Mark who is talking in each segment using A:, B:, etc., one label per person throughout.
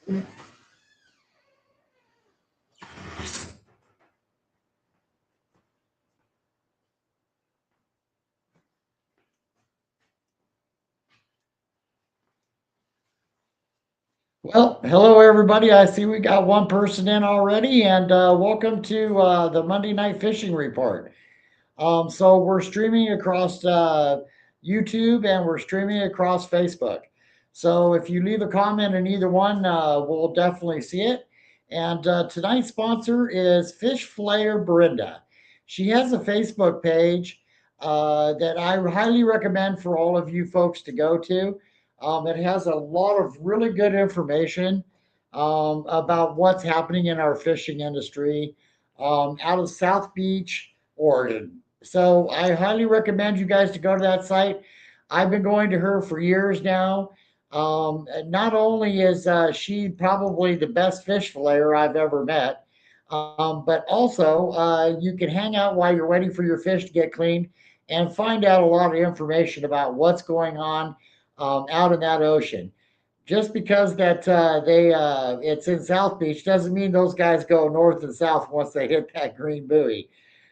A: Well, hello everybody. I see we got one person in already, and welcome to the Monday Night Fishing Report. So we're streaming across YouTube and we're streaming across Facebook. So if you leave a comment in either one, we'll definitely see it. And tonight's sponsor is Fish Flayer Berinda. She has a Facebook page that I highly recommend for all of you folks to go to. It has a lot of really good information about what's happening in our fishing industry out of South Beach, Oregon. So I highly recommend you guys to go to that site. I've been going to her for years now. Not only is she probably the best fish filleter I've ever met, but also you can hang out while you're waiting for your fish to get cleaned and find out a lot of information about what's going on out in that ocean. Just because that they it's in South Beach doesn't mean those guys go north and south once they hit that green buoy.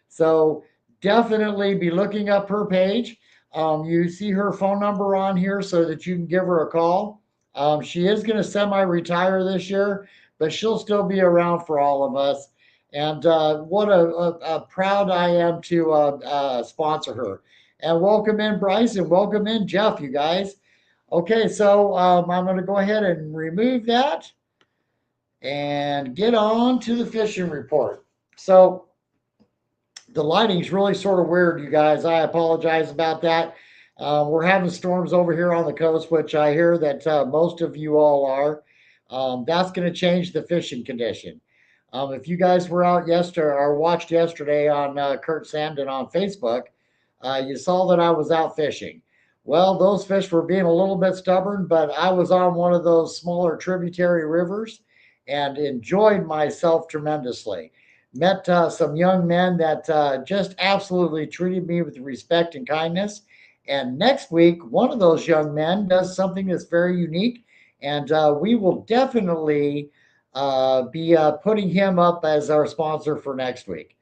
A: So definitely be looking up her page. You see her phone number on here so that you can give her a call. She is going to semi-retire this year, but she'll still be around for all of us. And what a proud I am to sponsor her. And welcome in Bryce and welcome in Jeff, you guys. Okay, so I'm going to go ahead and remove that and get on to the fishing report. So the lighting's really sort of weird, you guys. I apologize about that. We're having storms over here on the coast, which I hear that most of you all are. That's going to change the fishing condition. If you guys were out yesterday or watched yesterday on Kurt Sandin on Facebook, you saw that I was out fishing. Well, those fish were being a little bit stubborn, but I was on one of those smaller tributary rivers and enjoyed myself tremendously. Met some young men that just absolutely treated me with respect and kindness. And next week, one of those young men does something that's very unique, and we will definitely be putting him up as our sponsor for next week.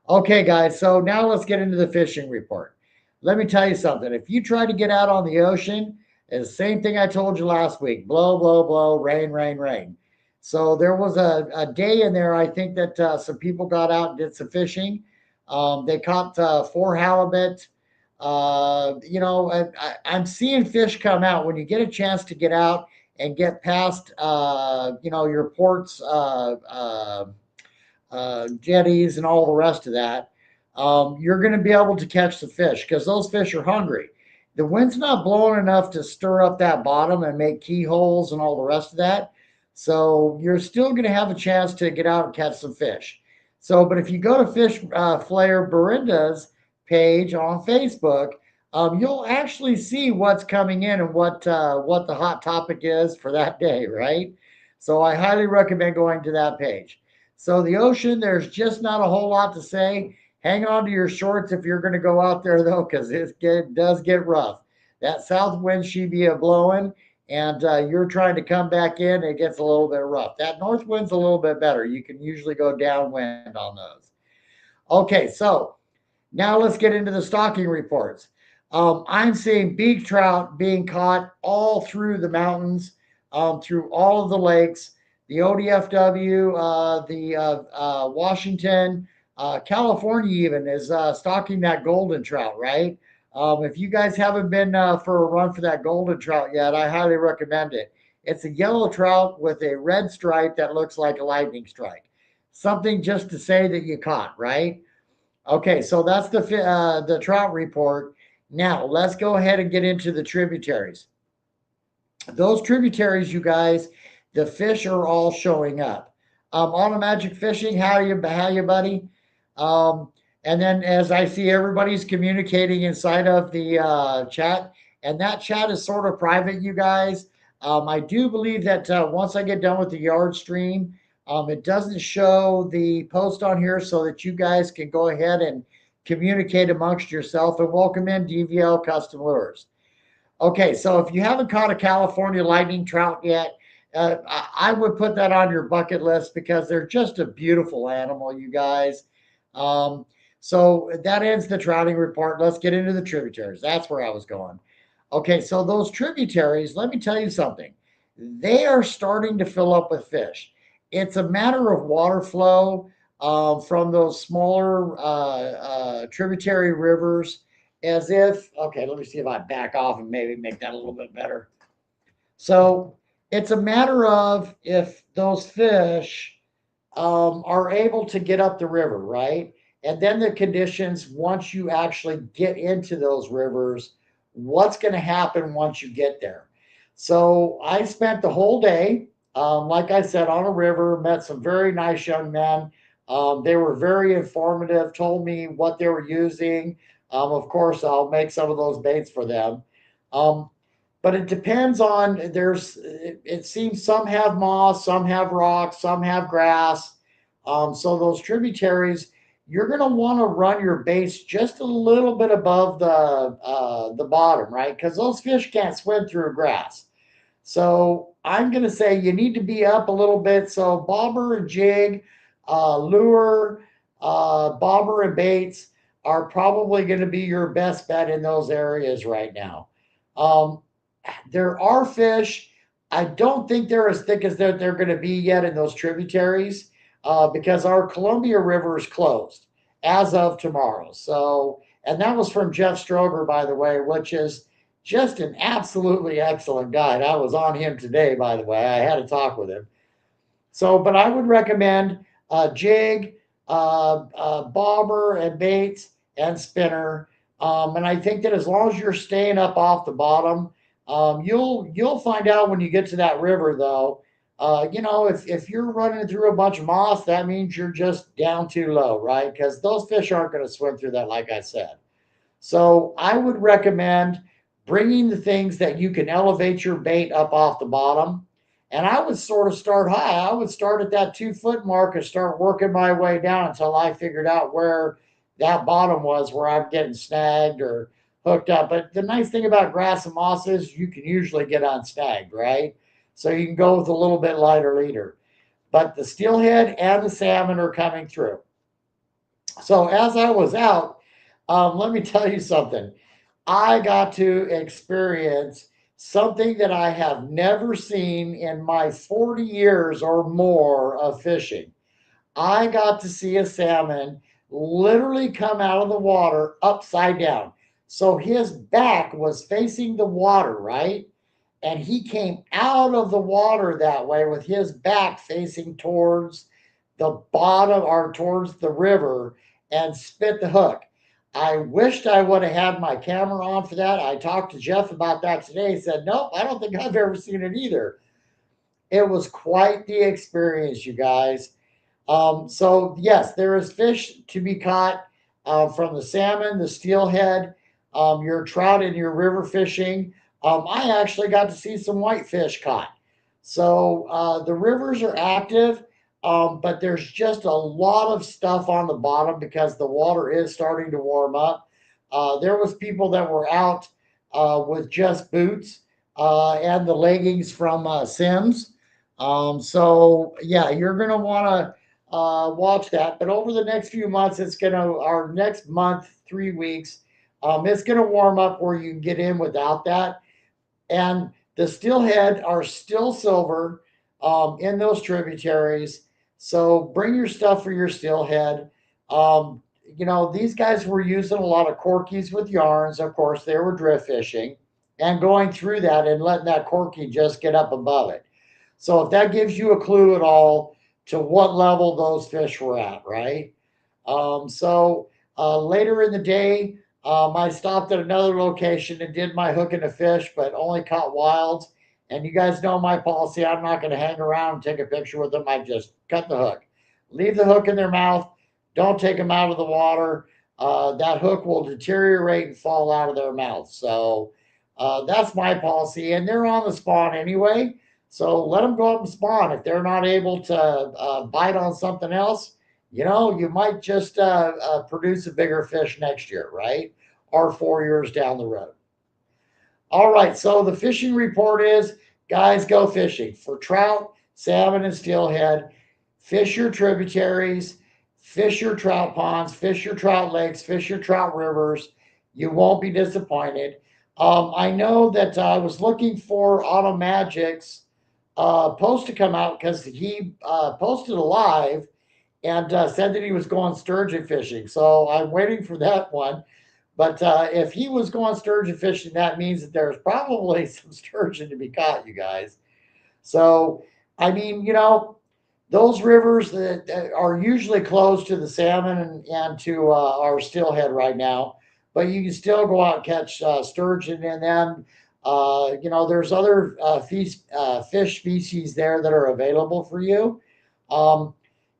A: Okay, guys, so now let's get into the fishing report. Let me tell you something. If you try to get out on the ocean, it's the same thing I told you last week: blow, blow, blow, rain, rain, rain. So there was a day in there, I think that some people got out and did some fishing. They caught four halibut. I'm seeing fish come out when you get a chance to get out and get past, your ports, jetties, and all the rest of that, you're going to be able to catch the fish because those fish are hungry. The wind's not blowing enough to stir up that bottom and make keyholes and all the rest of that. So you're still going to have a chance to get out and catch some fish. So, but if you go to Fish Flayer Berinda's page on Facebook, you'll actually see what's coming in and what the hot topic is for that day, right? So I highly recommend going to that page. So the ocean, there's just not a whole lot to say. Hang on to your shorts if you're going to go out there though, because it does get rough. That south wind she be a blowing, and you're trying to come back in, it gets a little bit rough. That north wind's a little bit better. You can usually go downwind on those. Okay, so now let's get into the stocking reports. I'm seeing beak trout being caught all through the mountains, through all of the lakes, the ODFW, the Washington, California even is stocking that golden trout, right? If you guys haven't been for a run for that golden trout yet, I highly recommend it. It's a yellow trout with a red stripe that looks like a lightning strike. Something just to say that you caught, right? Okay, so that's the trout report. Now let's go ahead and get into the tributaries. Those tributaries, you guys, the fish are all showing up. Automagic fishing, how you, buddy? Um, and then as I see everybody's communicating inside of the chat, and that chat is sort of private, you guys. I do believe that once I get done with the yard stream, it doesn't show the post on here so that you guys can go ahead and communicate amongst yourself and welcome in DVL Custom Lures. Okay, so if you haven't caught a California lightning trout yet, I would put that on your bucket list because they're just a beautiful animal, you guys. Um, so that ends the trouting report. Let's get into the tributaries. That's where I was going. Okay, so those tributaries, let me tell you something. They are starting to fill up with fish. It's a matter of water flow from those smaller tributary rivers, as if, okay, let me see if I back off and maybe make that a little bit better. So it's a matter of if those fish are able to get up the river, right? And then the conditions, once you actually get into those rivers, what's going to happen once you get there? So I spent the whole day, like I said, on a river, met some very nice young men. They were very informative, told me what they were using. Of course, I'll make some of those baits for them. Um, but it depends on, it seems some have moss, some have rocks, some have grass. So those tributaries, you're going to want to run your baits just a little bit above the bottom, right? Because those fish can't swim through grass. So I'm going to say you need to be up a little bit. So bobber and jig, lure, bobber and baits are probably going to be your best bet in those areas right now. Um, there are fish. I don't think they're as thick as they're going to be yet in those tributaries because our Columbia River is closed as of tomorrow. So, and that was from Jeff Stroger, by the way, which is just an absolutely excellent guide. I was on him today, by the way. I had a talk with him. So, but I would recommend jig, bobber, and baits and spinner. And I think that as long as you're staying up off the bottom, you'll find out when you get to that river, though. If you're running through a bunch of moss, that means you're just down too low, right? Because those fish aren't going to swim through that, like I said. So I would recommend bringing the things that you can elevate your bait up off the bottom. And I would sort of start high. I would start at that 2 foot mark and start working my way down until I figured out where that bottom was, where I'm getting snagged or hooked up. But the nice thing about grass and moss is you can usually get unsnagged, right? So you can go with a little bit lighter leader. But the steelhead and the salmon are coming through. So as I was out, let me tell you something. I got to experience something that I have never seen in my 40 years or more of fishing. I got to see a salmon literally come out of the water upside down. So his back was facing the water, right? And he came out of the water that way with his back facing towards the bottom or towards the river and spit the hook. I wished I would have had my camera on for that. I talked to Jeff about that today. He said, nope, I don't think I've ever seen it either. It was quite the experience, you guys. So, yes, there is fish to be caught from the salmon, the steelhead, your trout, and your river fishing. I actually got to see some whitefish caught. So the rivers are active, but there's just a lot of stuff on the bottom because the water is starting to warm up. There was people that were out with just boots and the leggings from Sims. So yeah, you're gonna want to watch that. But over the next few months, our next month, 3 weeks, it's gonna warm up where you can get in without that. And the steelhead are still silver in those tributaries. So bring your stuff for your steelhead. These guys were using a lot of corkies with yarns. Of course, they were drift fishing and going through that and letting that corky just get up above it. So if that gives you a clue at all to what level those fish were at, right? Later in the day, I stopped at another location and did my hook and a fish, but only caught wilds. And you guys know my policy. I'm not going to hang around and take a picture with them. I just cut the hook. Leave the hook in their mouth. Don't take them out of the water. That hook will deteriorate and fall out of their mouth. So that's my policy. And they're on the spawn anyway. So let them go up and spawn. If they're not able to bite on something else, you might just produce a bigger fish next year, right? Or 4 years down the road. All right, so the fishing report is, guys, go fishing for trout, salmon, and steelhead. Fish your tributaries, fish your trout ponds, fish your trout lakes, fish your trout rivers. You won't be disappointed. I know that I was looking for Auto Magic's post to come out because he posted a live and said that he was going sturgeon fishing. So I'm waiting for that one. But if he was going sturgeon fishing, that means that there's probably some sturgeon to be caught, you guys. So, I mean, those rivers that are usually closed to the salmon and to our steelhead right now, but you can still go out and catch sturgeon in them. There's other fish species there that are available for you. Um,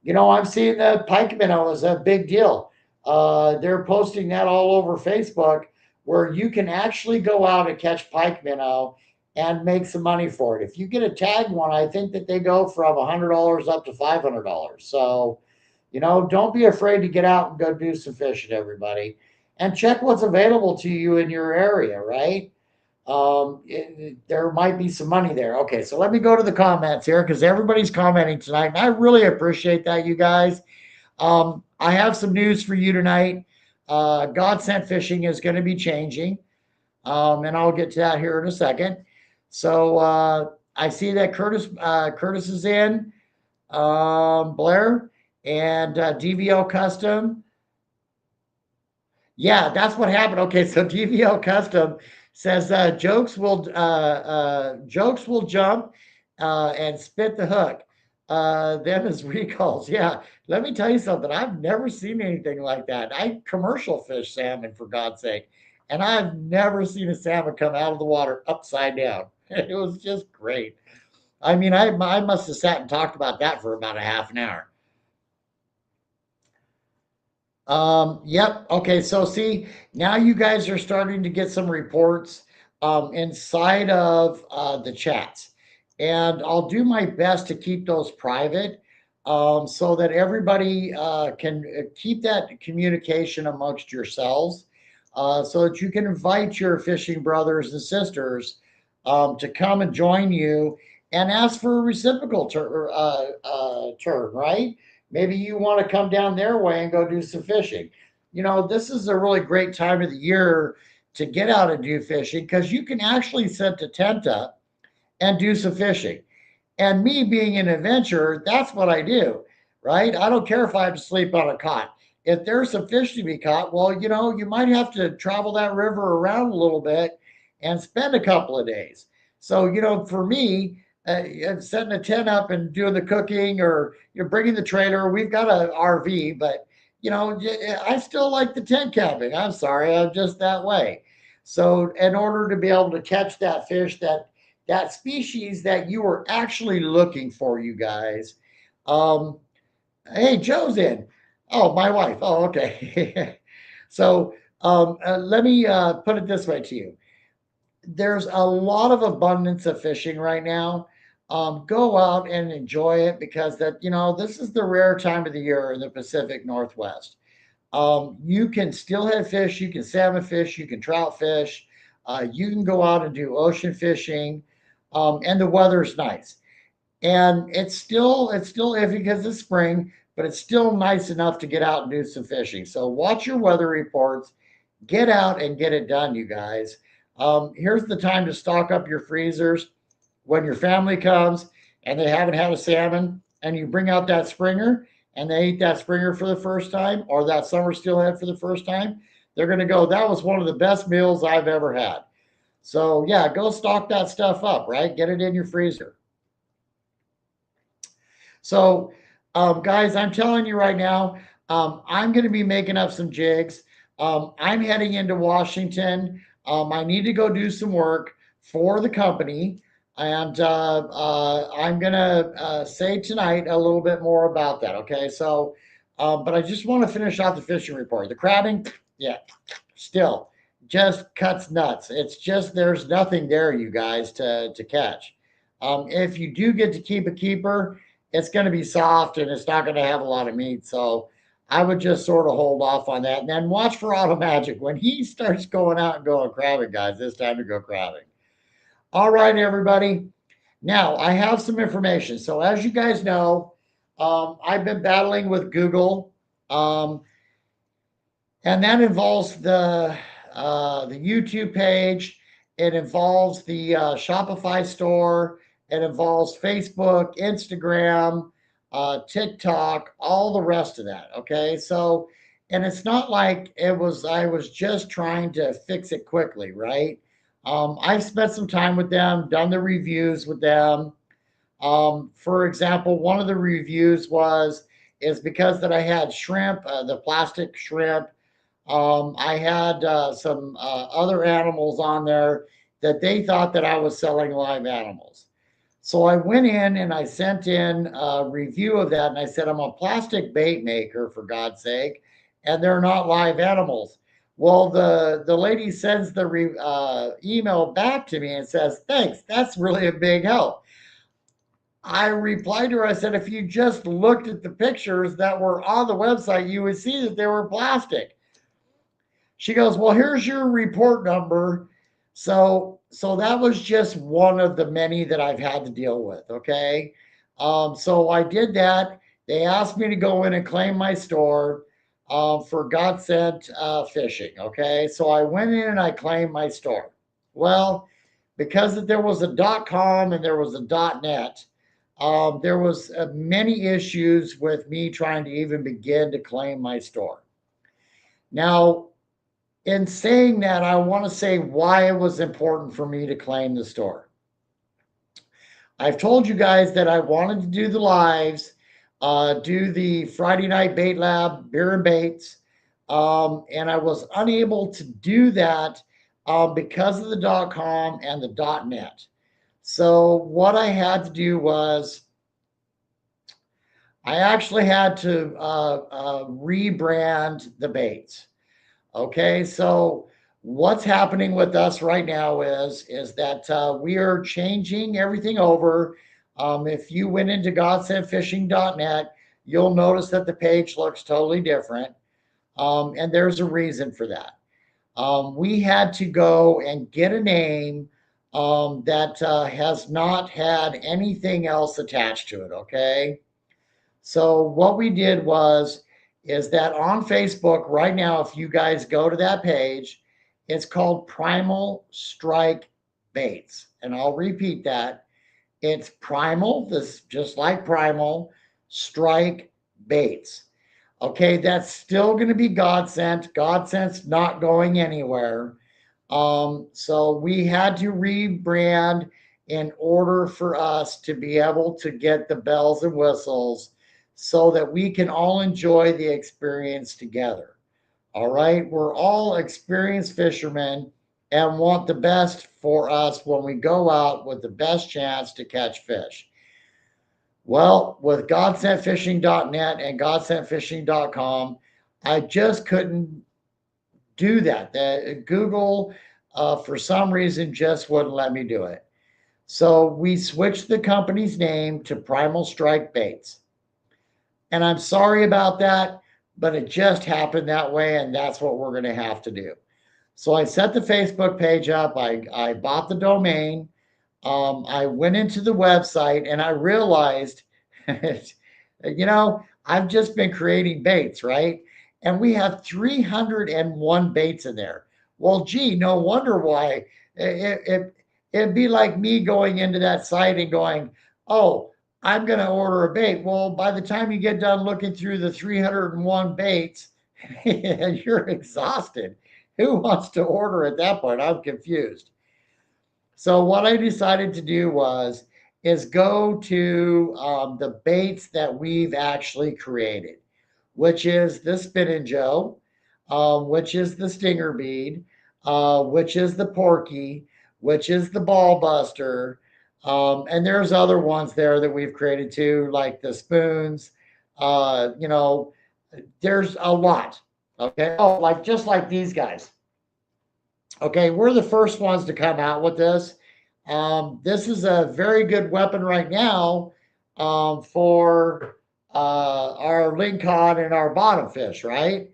A: I'm seeing the pike minnow is a big deal. They're posting that all over Facebook where you can actually go out and catch pike minnow and make some money for it. If you get a tag one, I think that they go from $100 up to $500. So, don't be afraid to get out and go do some fishing, everybody, and check what's available to you in your area, right? There might be some money there. Okay, so let me go to the comments here because everybody's commenting tonight, and I really appreciate that, you guys. I have some news for you tonight. God Sent Fishing is going to be changing, and I'll get to that here in a second. So I see that Curtis is in, Blair, and DVL Custom. Yeah, that's what happened. Okay, so DVL Custom says jokes will jump and spit the hook. Them as recalls. Yeah, let me tell you something. I've never seen anything like that. I commercial fish salmon for God's sake, and I've never seen a salmon come out of the water upside down. It was just great. I mean, I must have sat and talked about that for about a half an hour. Yep. Okay. So see, now you guys are starting to get some reports inside of the chats, and I'll do my best to keep those private so that everybody can keep that communication amongst yourselves, so that you can invite your fishing brothers and sisters to come and join you and ask for a reciprocal turn, right? Maybe you want to come down their way and go do some fishing. This is a really great time of the year to get out and do fishing because you can actually set the tent up and do some fishing. And me being an adventurer, that's what I do, right? I don't care if I have to sleep on a cot. If there's some fish to be caught, well, you might have to travel that river around a little bit and spend a couple of days. So, for me, setting a tent up and doing the cooking or you're bringing the trailer, we've got an RV, but I still like the tent camping. I'm sorry, I'm just that way. So, in order to be able to catch that fish, that species that you were actually looking for, you guys. Um, hey, Joe's in. Oh, my wife. Oh, okay. So let me put it this way to you. There's a lot of abundance of fishing right now. Go out and enjoy it because this is the rare time of the year in the Pacific Northwest. You can steelhead fish, you can salmon fish, you can trout fish, you can go out and do ocean fishing, and the weather's nice. And it's still iffy because it's spring, but it's still nice enough to get out and do some fishing. So watch your weather reports, get out and get it done, you guys. Here's the time to stock up your freezers when your family comes and they haven't had a salmon and you bring out that springer and they eat that springer for the first time or that summer steelhead for the first time, they're going to go, that was one of the best meals I've ever had. So, yeah, go stock that stuff up, right? Get it in your freezer. So, guys, I'm telling you right now, I'm going to be making up some jigs. I'm heading into Washington. I need to go do some work for the company. And I'm going to say tonight a little bit more about that. Okay. So, but I just want to finish off the fishing report. The crabbing, yeah, still just cuts nuts. It's just there's nothing there, you guys, to catch. If you do get to keep a keeper, it's going to be soft and it's not going to have a lot of meat. So I would just sort of hold off on that and then watch for Auto Magic. When he starts going out and going crabbing, guys, it's time to go crabbing. All right, everybody. Now, I have some information. So, as you guys know, I've been battling with Google, um, and that involves the YouTube page. It involves the Shopify store. It involves Facebook, Instagram, TikTok, all the rest of that. Okay, so and it's not like it was. I was just trying to fix it quickly, right? I've spent some time with them, done the reviews with them. For example, one of the reviews is because that I had shrimp, the plastic shrimp. I had some other animals on there that they thought that I was selling live animals. So I went in and I sent in a review of that, and I said, I'm a plastic bait maker, for God's sake, and they're not live animals. Well, the lady sends the email back to me and says, thanks, that's really a big help. I replied to her, I said, if you just looked at the pictures that were on the website, you would see that they were plastic. She goes, well, here's your report number. So that was just one of the many that I've had to deal with. Okay. So I did that. They asked me to go in and claim my store for Godsent Fishing. Okay. So I went in and I claimed my store. Well, because there was a .com and there was a .net, there was many issues with me trying to even begin to claim my store. Now, in saying that, I want to say why it was important for me to claim the store. I've told you guys that I wanted to do the lives, do the Friday Night Bait Lab, beer and baits, and I was unable to do that because of the .com and the .net. So what I had to do was I actually had to rebrand the baits. Okay, so what's happening with us right now is that we are changing everything over. If you went into godsentfishing.net, you'll notice that the page looks totally different, and there's a reason for that. We had to go and get a name that has not had anything else attached to it. Okay, so what we did is that on Facebook right now, if you guys go to that page, it's called Primal Strike Baits. And I'll repeat that. It's Primal, this just like Primal, Strike Baits. Okay, that's still going to be Godsent. Godsent's not going anywhere. So we had to rebrand in order for us to be able to get the bells and whistles so that we can all enjoy the experience together. All right. We're all experienced fishermen and want the best for us when we go out with the best chance to catch fish. Well, with godsentfishing.net and godsentfishing.com, I just couldn't do that. Google, for some reason, just wouldn't let me do it. So we switched the company's name to Primal Strike Baits. And I'm sorry about that, but it just happened that way, and that's what we're going to have to do. So I set the Facebook page up. I bought the domain. I went into the website, and I realized, I've just been creating baits, right? And we have 301 baits in there. Well, gee, no wonder why. It'd be like me going into that site and going, oh, I'm going to order a bait. Well, by the time you get done looking through the 301 baits, you're exhausted. Who wants to order at that point? I'm confused. So what I decided to do is go to the baits that we've actually created, which is the Spinning Joe, which is the Stinger Bead, which is the Porky, which is the Ball Buster, and there's other ones there that we've created too, like the spoons. There's a lot. Okay. Oh, just like these guys. Okay, we're the first ones to come out with this. This is a very good weapon right now for our lingcod and our bottom fish, right?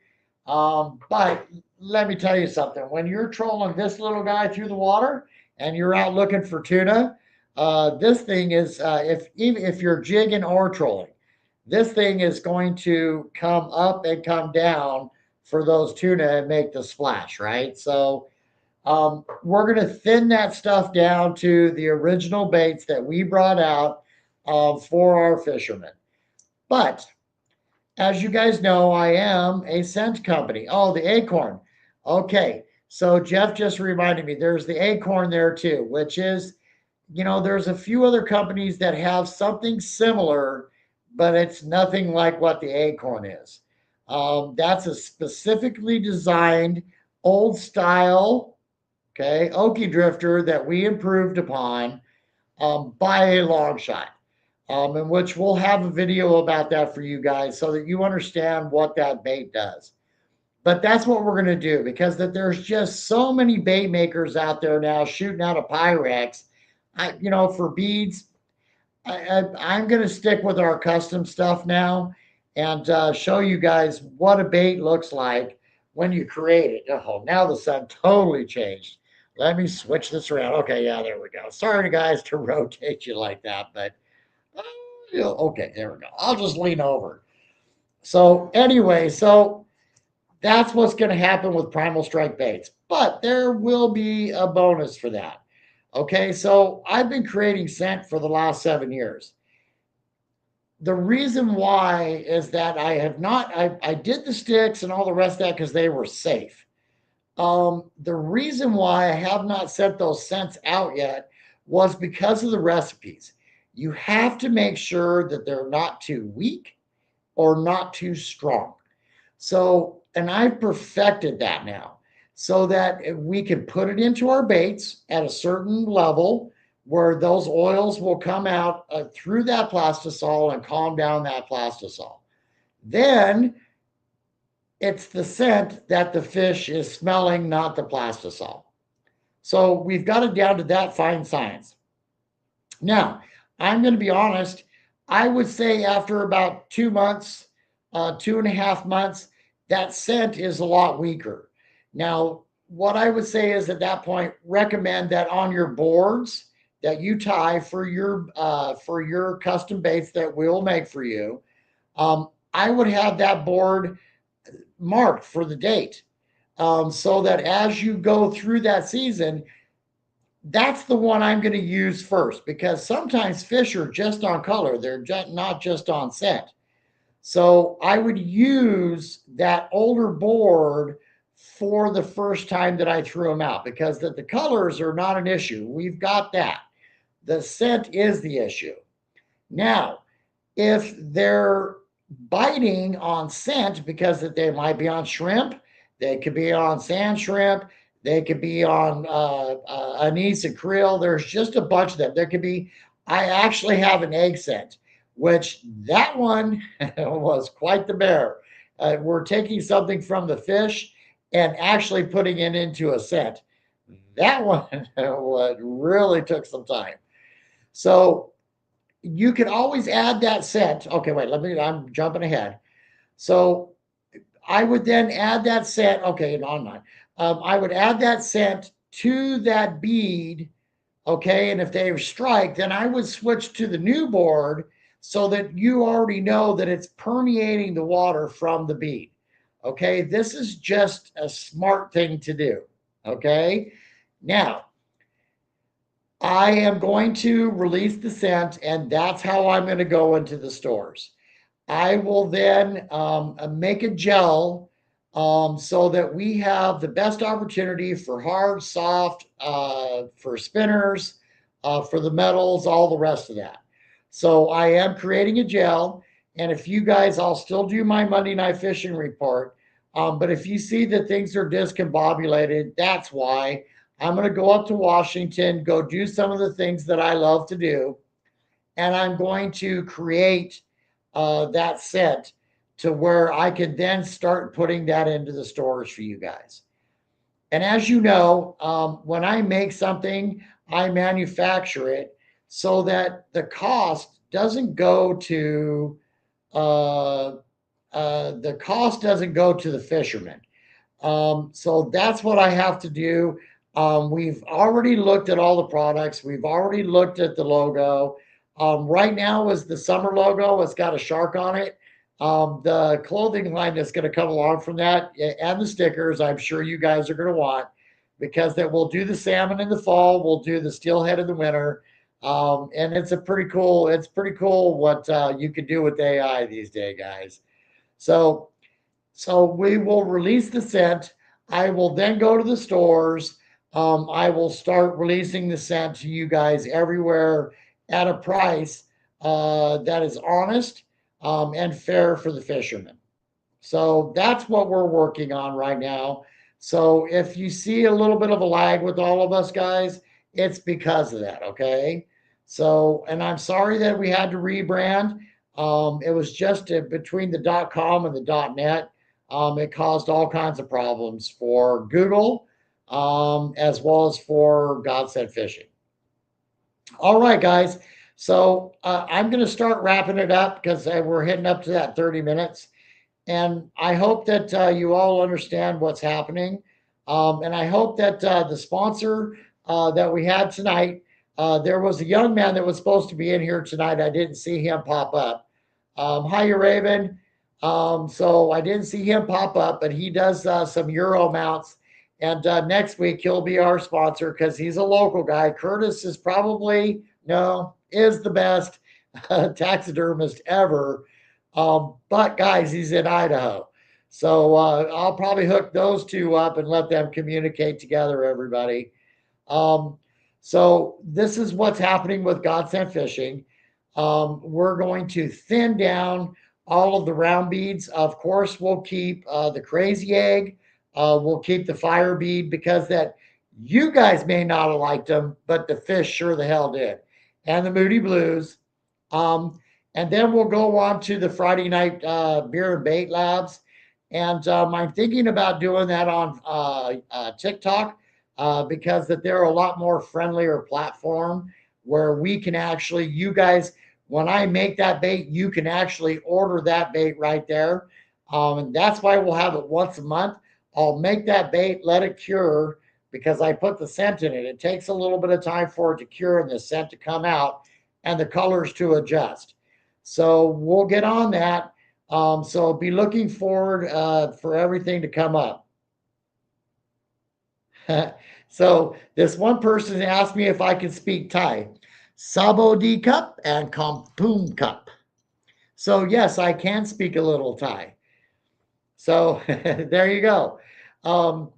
A: But let me tell you something. When you're trolling this little guy through the water and you're out looking for tuna, this thing is, even if you're jigging or trolling, this thing is going to come up and come down for those tuna and make the splash, right? So we're going to thin that stuff down to the original baits that we brought out for our fishermen. But as you guys know, I am a scent company. Oh, the Acorn. Okay. So Jeff just reminded me there's the Acorn there too, which is, there's a few other companies that have something similar, but it's nothing like what the Acorn is. That's a specifically designed old style, okay, Okie drifter that we improved upon by a long shot. In which we'll have a video about that for you guys so that you understand what that bait does. But that's what we're going to do because there's just so many bait makers out there now shooting out of Pyrex. For beads, I'm going to stick with our custom stuff now and show you guys what a bait looks like when you create it. Oh, now the sun totally changed. Let me switch this around. Okay, yeah, there we go. Sorry, guys, to rotate you like that, but okay, there we go. I'll just lean over. So anyway, that's what's going to happen with Primal Strike baits. But there will be a bonus for that. Okay, so I've been creating scent for the last 7 years. The reason why is that I have not, I did the sticks and all the rest of that because they were safe. The reason why I have not sent those scents out yet was because of the recipes. You have to make sure that they're not too weak or not too strong. So, and I've perfected that now so that we can put it into our baits at a certain level where those oils will come out through that plastisol and calm down that plastisol. Then it's the scent that the fish is smelling, not the plastisol. So we've got it down to that fine science. Now, I'm going to be honest. I would say after about 2 months, 2.5 months, that scent is a lot weaker. Now, what I would say is at that point, recommend that on your boards that you tie for your custom baits that we'll make for you, I would have that board marked for the date, so that as you go through that season, that's the one I'm going to use first because sometimes fish are just on color. They're not just on scent. So I would use that older board for the first time that I threw them out because the colors are not an issue. We've got that. The scent is the issue. Now, if they're biting on scent because they might be on shrimp, they could be on sand shrimp, they could be on anise and krill. There's just a bunch of them. There could be, I actually have an egg scent, which that one was quite the bear. We're taking something from the fish and actually putting it into a scent. That one really took some time. So you can always add that scent. Okay, wait, I'm jumping ahead. So I would then add that scent. Okay, online. I would add that scent to that bead. Okay, and if they strike, then I would switch to the new board so that you already know that it's permeating the water from the bead. Okay, this is just a smart thing to do. Okay, now I am going to release the scent, and that's how I'm going to go into the stores. I will then make a gel so that we have the best opportunity for hard, soft, for spinners, for the metals, all the rest of that. So I am creating a gel. And if you guys, I'll still do my Monday Night Fishing report. But if you see that things are discombobulated, that's why. I'm going to go up to Washington, go do some of the things that I love to do. And I'm going to create that scent to where I can then start putting that into the stores for you guys. And as you know, when I make something, I manufacture it so that the cost doesn't go to the fisherman. So that's what I have to do. We've already looked at all the products. We've already looked at the logo. Right now is the summer logo. It's got a shark on it. The clothing line that's going to come along from that and the stickers, I'm sure you guys are going to want because that we'll do the salmon in the fall. We'll do the steelhead in the winter. And it's pretty cool what you can do with AI these days, guys. So so we will release the scent. I will then go to the stores. I will start releasing the scent to you guys everywhere at a price that is honest and fair for the fishermen. So that's what we're working on right now. So if you see a little bit of a lag with all of us guys, it's because of that. Okay. So, and I'm sorry that we had to rebrand. It was just between the .com and the .net. It caused all kinds of problems for Google, as well as for Godsend Fishing. All right, guys. So I'm going to start wrapping it up because we're hitting up to that 30 minutes. And I hope that you all understand what's happening. And I hope that the sponsor that we had tonight, there was a young man that was supposed to be in here tonight. I didn't see him pop up. Hi, Raven. So I didn't see him pop up, but he does some Euro mounts. And next week he'll be our sponsor because he's a local guy. Curtis is probably, no, is the best taxidermist ever. But guys, he's in Idaho. So I'll probably hook those two up and let them communicate together, everybody. Um, so this is what's happening with Godsend Fishing. We're going to thin down all of the round beads. Of course, we'll keep the crazy egg. We'll keep the fire bead because that you guys may not have liked them, but the fish sure the hell did. And the Moody Blues. And then we'll go on to the Friday night beer and bait labs. And I'm thinking about doing that on TikTok because that they're a lot more friendlier platform where we can actually, you guys, when I make that bait, you can actually order that bait right there. And that's why we'll have it once a month. I'll make that bait, let it cure because I put the scent in it. It takes a little bit of time for it to cure and the scent to come out and the colors to adjust. So we'll get on that. So be looking forward for everything to come up. So this one person asked me if I can speak Thai. Sabo di cup and Kampung cup. So yes, I can speak a little Thai. So there you go. Um,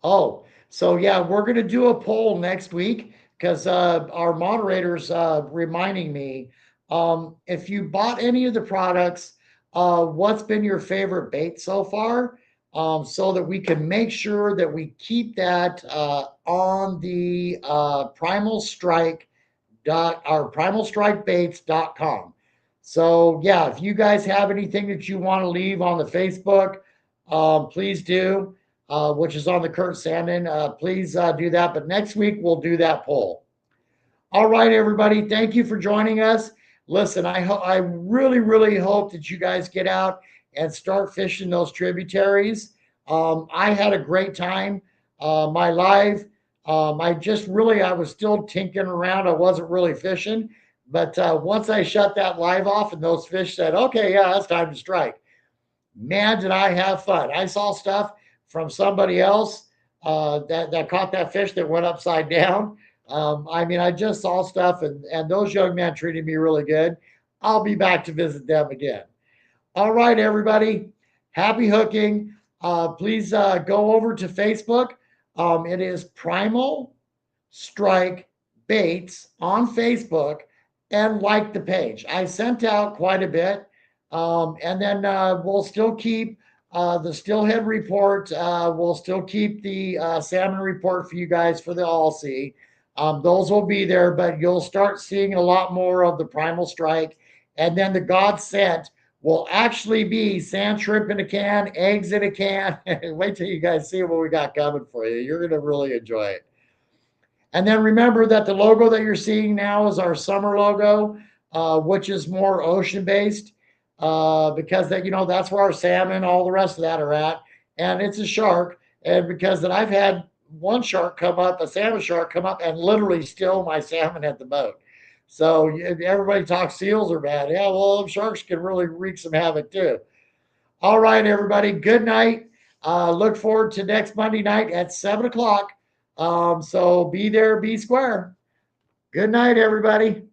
A: Oh, so yeah, we're going to do a poll next week because our moderator's reminding me. If you bought any of the products, what's been your favorite bait so far? So that we can make sure that we keep that on the Primal Strike our primalstrikebaits.com. So yeah, if you guys have anything that you want to leave on the Facebook, please do, which is on the Kurt Sandin. Please do that. But next week we'll do that poll. All right, everybody. Thank you for joining us. Listen, I really, really hope that you guys get out and start fishing those tributaries. I had a great time. My live, I was still tinkering around. I wasn't really fishing. But once I shut that live off and those fish said, okay, yeah, it's time to strike, man, did I have fun. I saw stuff from somebody else that caught that fish that went upside down. I mean, I just saw stuff, and those young men treated me really good. I'll be back to visit them again. All right, everybody. Happy hooking. Please go over to Facebook. It is Primal Strike Baits on Facebook and like the page. I sent out quite a bit. And then we'll still keep the Steelhead report. We'll still keep the salmon report for you guys for the all sea. Those will be there, but you'll start seeing a lot more of the Primal Strike. And then the Godsend will actually be sand shrimp in a can, eggs in a can. Wait till you guys see what we got coming for you. You're going to really enjoy it. And then remember that the logo that you're seeing now is our summer logo, which is more ocean based. because that, you know, that's where our salmon, all the rest of that are at. And it's a shark. And because that I've had one shark come up, a salmon shark come up and literally steal my salmon at the boat. So everybody talks seals are bad. Yeah, well, sharks can really wreak some havoc too. All right, everybody. Good night. Look forward to next Monday night at 7 o'clock. So be there, be square. Good night, everybody.